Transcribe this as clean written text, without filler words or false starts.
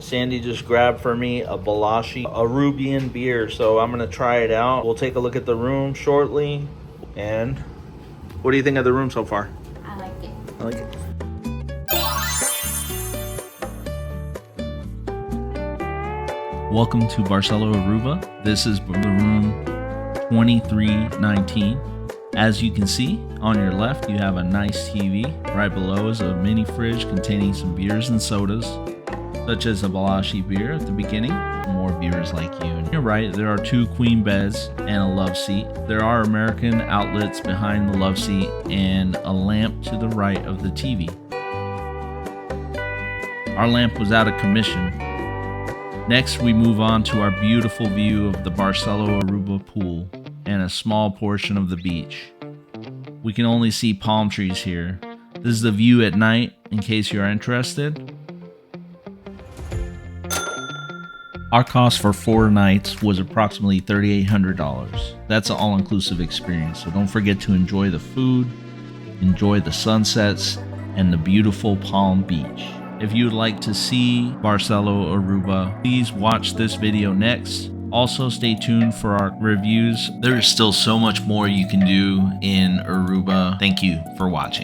Sandy just grabbed for me a Arubian beer, so I'm gonna try it out. We'll take a look at the room shortly. And what do you think of the room so far? I like it. I like it. Welcome to Barcelo Aruba. This is the room 2319. As you can see, on your left you have a nice TV. Right below is a mini fridge containing some beers and sodas, such as a Arubian beer at the beginning. More viewers like you. And your right, there are 2 queen beds and a love seat. There are American outlets behind the love seat and a lamp to the right of the TV. Our lamp was out of commission. Next, we move on to our beautiful view of the Barcelo Aruba pool and a small portion of the beach. We can only see palm trees here. This is the view at night, in case you are interested. Our cost for 4 nights was approximately $3,800. That's an all-inclusive experience, so don't forget to enjoy the food, enjoy the sunsets, and the beautiful Palm Beach. If you would like to see Barcelo Aruba, please watch this video next. Also, stay tuned for our reviews. There is still so much more you can do in Aruba. Thank you for watching.